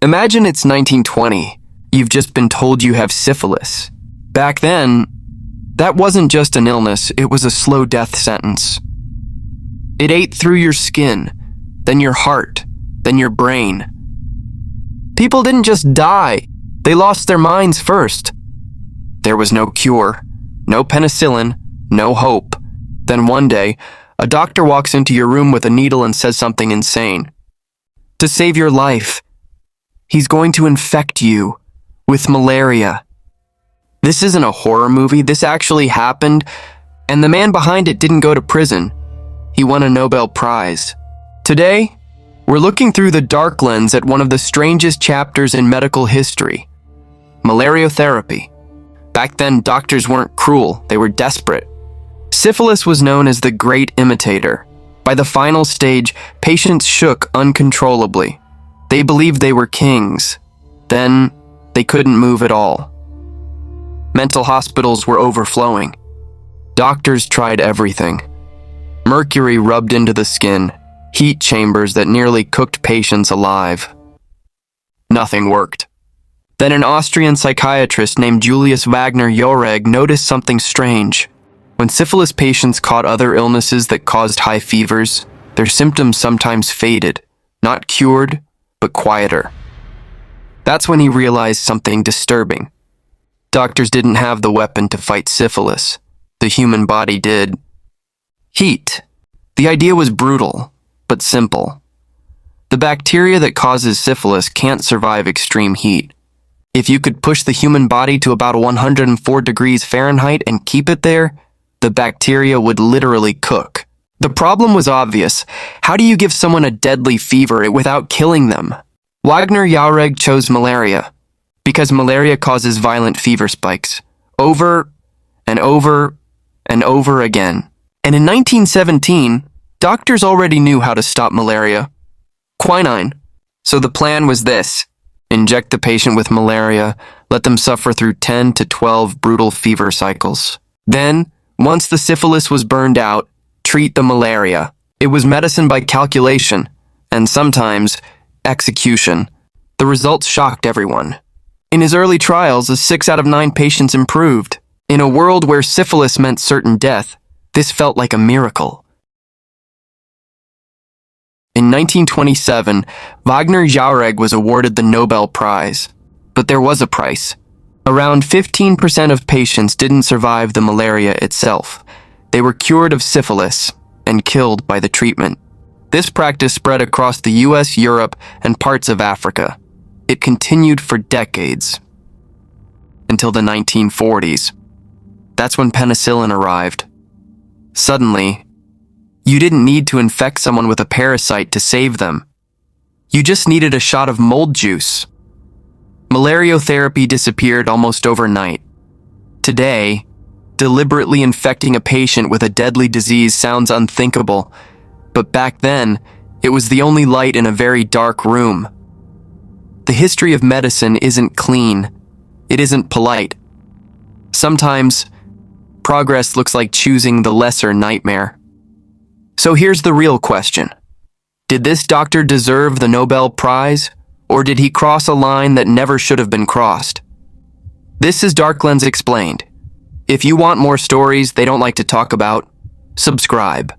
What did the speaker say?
Imagine it's 1920. You've just been told you have syphilis. Back then, that wasn't just an illness, it was a slow death sentence. It ate through your skin, then your heart, then your brain. People didn't just die, they lost their minds first. There was no cure, no penicillin, no hope. Then one day, a doctor walks into your room with a needle and says something insane. To save your life, he's going to infect you with malaria. This isn't a horror movie, this actually happened, and the man behind it didn't go to prison. He won a Nobel Prize. Today, we're looking through the dark lens at one of the strangest chapters in medical history: malaria therapy. Back then, doctors weren't cruel, they were desperate. Syphilis was known as the great imitator. By the final stage, patients shook uncontrollably. They believed they were kings. Then, they couldn't move at all. Mental hospitals were overflowing. Doctors tried everything. Mercury rubbed into the skin, heat chambers that nearly cooked patients alive. Nothing worked. Then an Austrian psychiatrist named Julius Wagner-Jauregg noticed something strange. When syphilis patients caught other illnesses that caused high fevers, their symptoms sometimes faded, not cured, but quieter. That's when he realized something disturbing. Doctors didn't have the weapon to fight syphilis. The human body did. Heat. The idea was brutal, but simple. The bacteria that causes syphilis can't survive extreme heat. If you could push the human body to about 104 degrees Fahrenheit and keep it there, the bacteria would literally cook. The problem was obvious. How do you give someone a deadly fever without killing them? Wagner-Jauregg chose malaria, because malaria causes violent fever spikes, over and over and over again. And in 1917, doctors already knew how to stop malaria: quinine. So the plan was this: inject the patient with malaria, let them suffer through 10 to 12 brutal fever cycles. Then, once the syphilis was burned out, treat the malaria. It was medicine by calculation, and sometimes execution. The results shocked everyone. In his early trials, 6 out of 9 patients improved. In a world where syphilis meant certain death, this felt like a miracle. In 1927, Wagner-Jauregg was awarded the Nobel Prize. But there was a price. Around 15% of patients didn't survive the malaria itself. They were cured of syphilis and killed by the treatment. This practice spread across the US, Europe, and parts of Africa. It continued for decades, until the 1940s. That's when penicillin arrived. Suddenly, you didn't need to infect someone with a parasite to save them. You just needed a shot of mold juice. Malariotherapy disappeared almost overnight. Today, deliberately infecting a patient with a deadly disease sounds unthinkable, but back then, it was the only light in a very dark room. The history of medicine isn't clean. It isn't polite. Sometimes, progress looks like choosing the lesser nightmare. So here's the real question. Did this doctor deserve the Nobel Prize, or did he cross a line that never should have been crossed? This is DarkLens Explained. If you want more stories they don't like to talk about, subscribe.